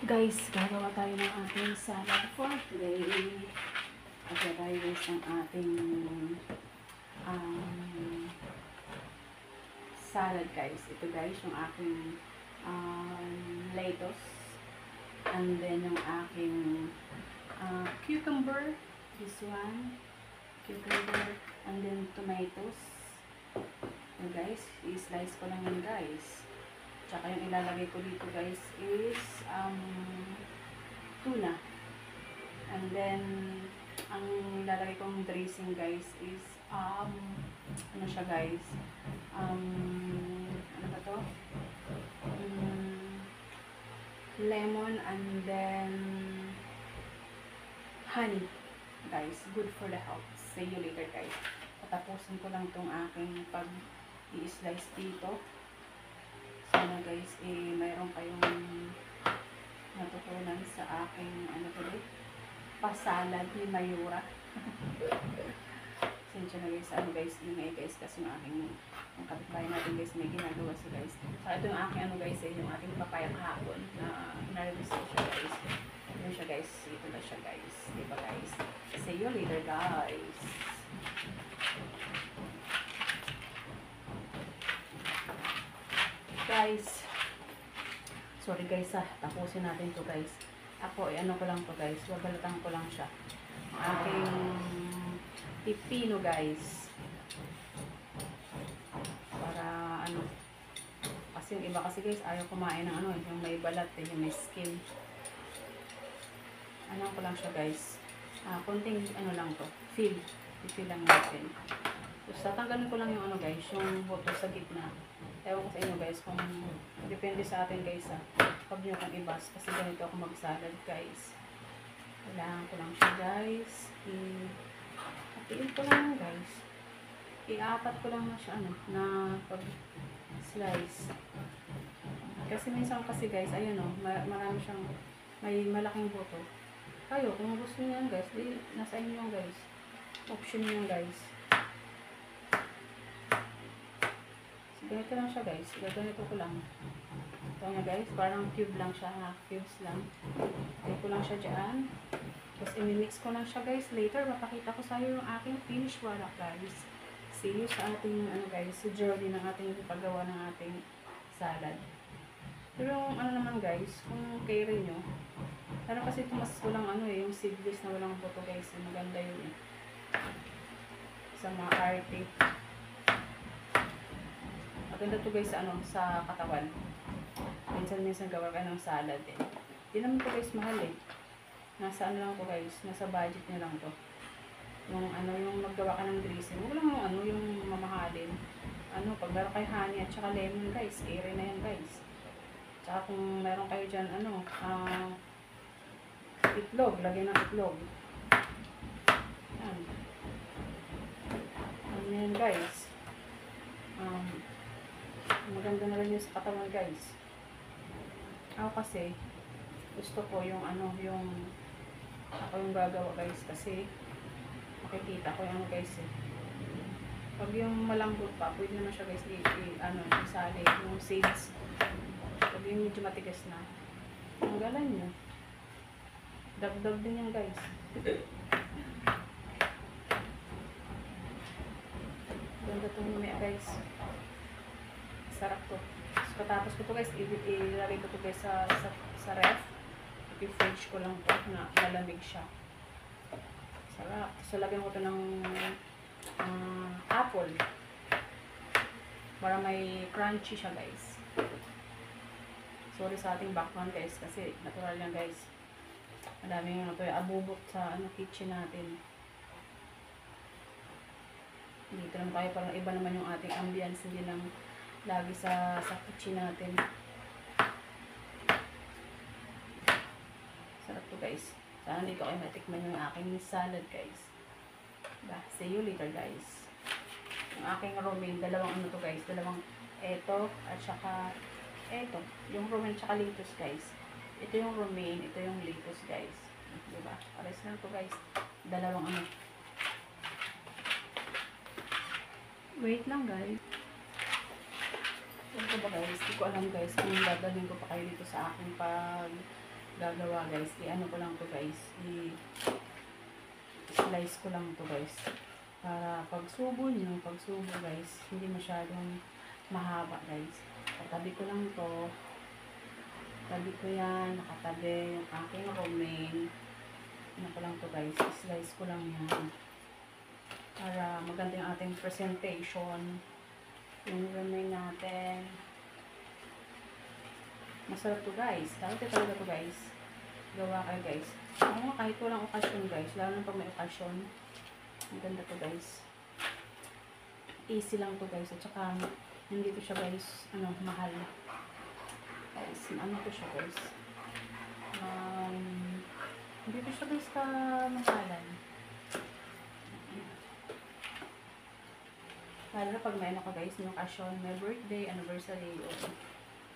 Guys, gagawa tayo ng ating salad for today. Gagawa tayo guys ng ating salad guys. Ito guys, yung aking lettuce. And then yung aking cucumber. This one. Cucumber. And then tomatoes. So guys, i-slice ko lang yan guys. Tsaka yung ilalagay ko dito guys is tuna. And then ang ilalagay kong dressing guys is ano siya guys? Ano ba to? Lemon and then honey. Guys, good for the health. See you later guys. Patapusin ko lang tong aking pag i-slice dito. Sana guys, mayroon kayong natutunan sa aking pasalad ni Mayura. Sensya na guys, ingay guys, kasi yung aking kapitbahay natin guys, may ginagawa sa guys. So ito yung aking yung ating papaya kahapon na naribis ko siya guys. Ito siya guys, ito na siya guys. Diba guys? See you later guys. Guys, sorry guys tapusin natin to guys. Ako ano ko lang to guys, babalatan ko lang siya. Ang aking pipino guys. Para kasi yung iba kasi guys ayaw kumain ng yung may balat, yung may skin. Ano ko lang siya guys. Konting lang to, feel lang natin. Tapos tatanggalin ko lang yung guys, yung buto sa gitna. Ewan ko sa inyo guys kung depende sa atin guys pag nyo kang ibas kasi ganito ako mag-salad guys. Kailangan ko lang siya guys. Hatiin ko lang guys. I-apat ko lang na siya na pag-slice. Kasi minsan kasi guys, ayun marami siyang, may malaking buto. Kayo, kung gusto nyo yan guys, nasa inyo yan guys. Option nyo yan guys. Ganito lang siya guys. Ganito ko lang. Ito nga guys. Parang cube lang siya. Cubes lang. Ganito ko lang siya dyan. Tapos imimix ko lang siya guys. Later, mapakita ko sa iyo yung aking finished product guys. See you sa ating guys. Sa journey ng ating paggawa ng ating salad. Pero naman guys. Kung carry nyo. Pero kasi ito mas walang yung seedless na walang buto guys. Maganda yun sa mga arte. Maganda to guys sa katawan. Minsan gawa ka ng salad Hindi naman to guys mahal Nasa lang to guys, nasa budget nyo lang to. Yung maggawa ka ng dressing. Huwag lang yung mamahalin. Pag meron kayo honey at saka lemon guys, ere na yan guys. Tsaka kung meron kayo dyan itlog, lagyan ng itlog. Yan guys. Maganda na rin yun sa katawan guys. Ako kasi gusto ko yung ako yung gagawa guys kasi makikita ko yung guys pag yung malambot pa pwede naman siya guys isali yung seeds. Pag yung medyo matigas na tanggalan nyo, dagdag din yan guys. Ganda itong lumia guys, sarap to. So, tapos ko to guys, ilagay ko to guys sa ref. I-fridge ko lang to na malamig siya. Sarap. So, lagyan ko to ng apple. Para may crunchy siya guys. Sorry sa ating background guys, kasi natural yan guys. Madami yung abubot sa kitchen natin. Dito naman tayo, parang iba naman yung ating ambience, hindi lang lagi sa kitchen natin. Sarap to guys. Sana dito kayo matikman yung aking salad guys. See you later guys. Yung aking romaine, dalawang to guys, dalawang eto at saka eto, yung romaine at saka lettuce guys. Ito yung romaine, ito yung lettuce guys. Diba? Pares na to guys. Dalawang Wait lang guys. Ano ba guys? Hindi ko alam guys kung dadalhin ko pa kayo dito sa aking gagawa guys, i-ano ko lang to guys, i-slice ko lang to guys. Para pagsubo nyo, guys, hindi masyadong mahaba guys. Katabi ko lang to. Tabi ko yan, nakatabi yung aking romaine. Ano ko lang to guys, slice ko lang yan. Para maganda yung ating presentation. Yung romaine natin. Masarap to guys. Dati talaga to guys. Gawa kayo guys. Ako kahit walang okasyon guys, lalo na pag may okasyon. Ang ganda to guys. Easy lang to guys. At saka, hindi to siya guys, mahal. Guys, ano to siya guys. Hindi to siya guys mahalan. Lalo na pag may ano ka guys, may okasyon, may birthday, anniversary, o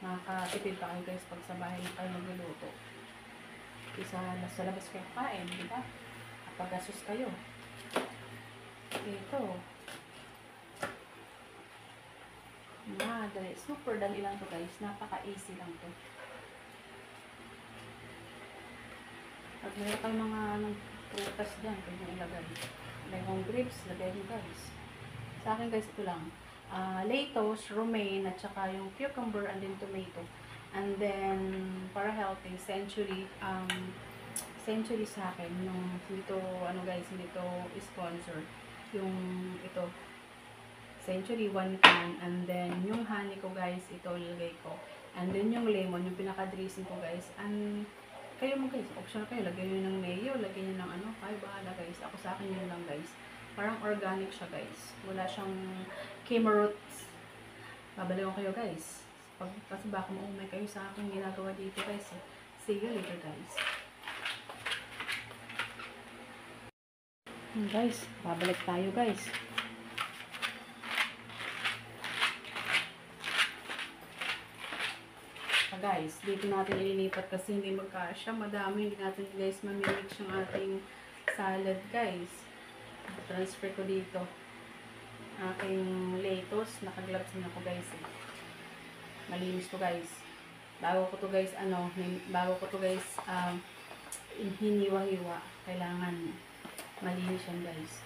makakatipid pa kayo guys pag sa bahay na kayo magluluto. Isa sa labas kayo kain, di ba? Kapag gasos kayo. Ito. Madali. Super dali lang to guys. Napaka-easy lang to. Pag meron kang mga prutas dyan, pwede nyo ilagay. Lagay kong grapes, lagay nyo guys. Sa akin guys, ito lang. Lettuce, romaine, at saka yung cucumber, and then tomato. And then, para healthy, century sa akin. Nung dito, guys, dito sponsor. Yung ito, Century 1 can, and then yung honey ko guys, ito ilagay ko, and then yung lemon, yung pinaka-dressing ko guys, and kayo mo guys, optional kayo, lagay nyo ng mayo, lagay nyo ng kayo bahala guys, ako sa akin yun lang guys, parang organic siya guys, wala siyang cameroons, babaliwan kayo guys, kasi baka maumay kayo sa akin ginagawa dito guys, see you later guys. Guys, babalik tayo guys. Guys, dito natin ililipat kasi hindi magkasya. Madami, hindi natin guys mamimix yung ating salad guys. Transfer ko dito. Aking lettuce. Naka-gloves din ako guys. Malinis to guys. Bago ko to guys, hiniwa-hiwa. Kailangan malinis yan guys.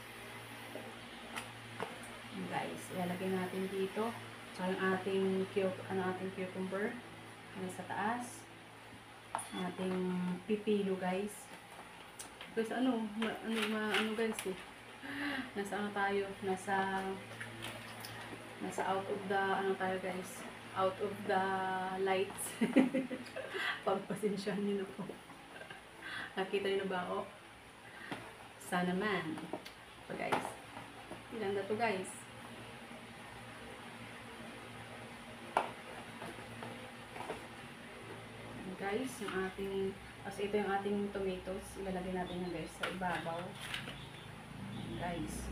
Guys, ilalagay natin dito. Saka yung ating cucumber. Sa taas. Ating pipino guys. Guys, guys eh. Nasa tayo? Nasa out of the, tayo guys? Out of the lights. Pagpasensyahan nyo na po. Nakita nyo na ba ako? Sana man. So guys. Ilan na to guys? Guys, yung ating, kasi ito yung ating tomatoes, ilalagay natin yan guys sa ibabaw. Guys.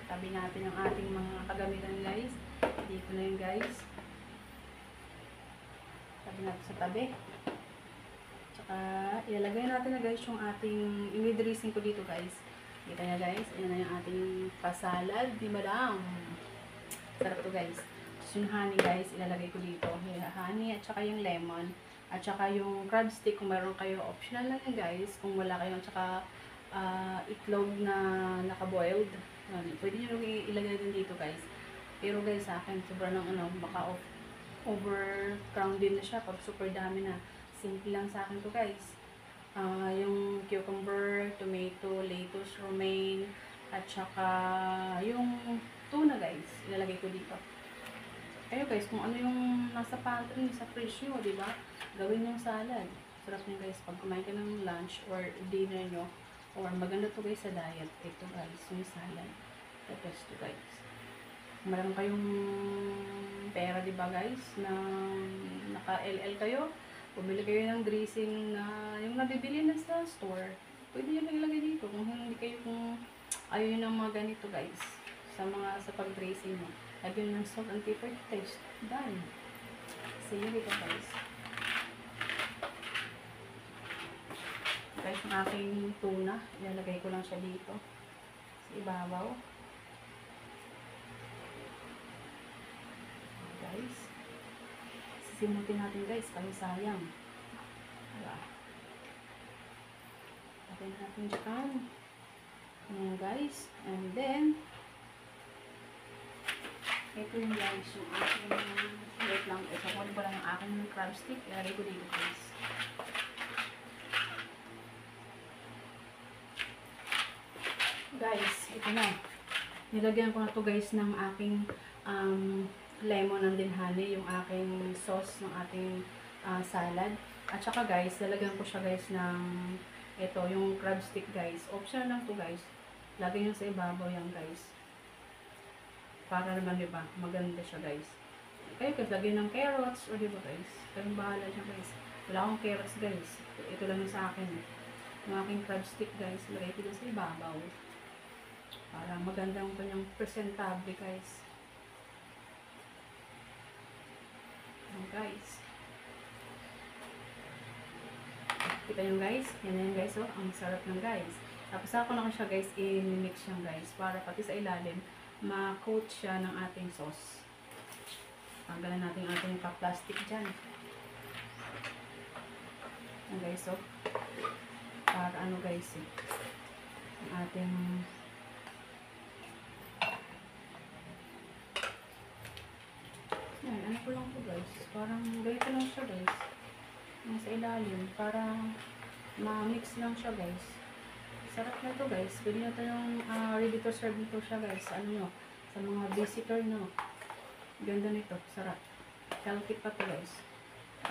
Tabi natin ang ating mga kagamitan guys. Dito na yun guys. Tabi natin sa tabi. Tsaka ilalagay natin na guys yung ating, i-dressing ko dito guys. Kita nyo guys, ayan na yung ating pasalad di madam. Sarap to guys. So, yung honey guys, ilalagay ko dito. Honey at saka yung lemon. At saka yung crab stick kung meron kayo. Optional lang yan guys. Kung wala kayo. At saka itlog na naka-boiled. Pwede nyo ilagay din dito guys. Pero guys sa akin, sobrang baka overcrowded na siya. Pag super dami na. Simple lang sa akin to guys. Yung cucumber, tomato, lettuce, romaine. At saka yung tuna guys, ilalagay ko dito. Kayo guys, kung ano yung nasa pantry, sa fridge nyo, diba? Gawin yung salad. Sarap nyo guys, pag kumain ka ng lunch or dinner nyo, or maganda to guys sa diet, ito guys, yung salad. The best to guys. Kung meron kayong pera, diba guys, na naka-LL kayo, bumili kayo ng dressing na yung nabibili na sa store, pwede nyo lang ilagay dito. Kung hindi kayo, kung ayaw ng mga ganito guys, sa pag-dressing mo. Lagyan ng salt and pepper taste. Done. See you later guys. Guys, yung aking tuna, ilalagay ko lang siya dito. Sa ibabaw. simutin natin guys, kasi sayang. Diba? Lagyan natin dyan. Ayan guys. And then, ito yung guys, yung aking, wait lang, isakunin ko lang yung aking crab stick. Ilagay ko dito guys. Guys, ito na. Nilagyan ko na to guys ng aking lemon and then honey, yung aking sauce ng ating salad. At saka guys, lalagyan ko siya guys ng ito, yung crab stick guys. Optional lang to guys. Lagyan nyo sa ibabaw yan guys. Para naman diba, maganda siya guys. Kayo kasi lagyan ng carrots o diba guys. Kayong bahala siya guys. Wala akong carrots guys. Ito lang yung sa akin. Yung aking crab stick guys. Lagay ko dyan sa ibabaw. Para maganda yung kanyang presentable guys. Ayan guys. Kita nyo guys. Yan na yan guys. Oh. Ang sarap ng guys. Tapos ako na siya guys. I-mix siya guys. Para pati sa ilalim ma-coat siya ng ating sauce. Tanggalan natin ang ating pa-plastic dyan. Ayan guys. Oh. Para ano guys eh. Ang ating yan, ano ko lang po guys. Parang ganito lang siya guys. Nasa ilalim. Para ma-mix lang siya guys. Sarap na to guys. Pwede na tayong ready to serve nito siya guys. Sa ano nyo. Sa mga visitor nyo. Ganda nito. Sarap. Healthy pa to guys.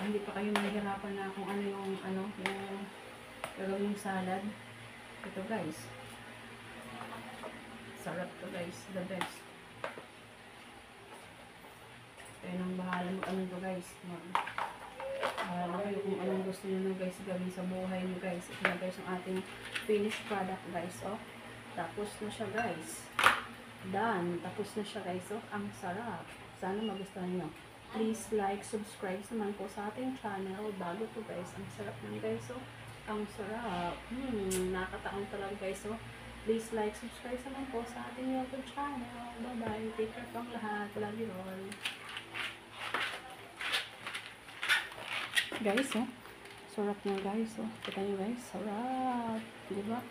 Hindi pa kayo mahihirapan na kung ano yung gagawin yung salad. Ito guys. Sarap to guys. The best. Kaya nang bahala mo ano to guys. Bahala kayo kung anong gusto nyo na guys gawin sa buhay nyo guys. Ito na guys ang ating finished product guys. Oh. Tapos na siya guys. Done. Tapos na siya guys. Oh. Ang sarap. Sana magustuhan nyo. Please like, subscribe naman po sa ating channel. Bago to guys. Ang sarap ng guys. Oh. Ang sarap. Nakataon talaga guys. Oh. Please like, subscribe naman po sa ating YouTube channel. Bye-bye. Take care pang lahat. Love you all. Guys, oh. Sarap na guys, oh. Kita nyo guys. Sarap. Diba?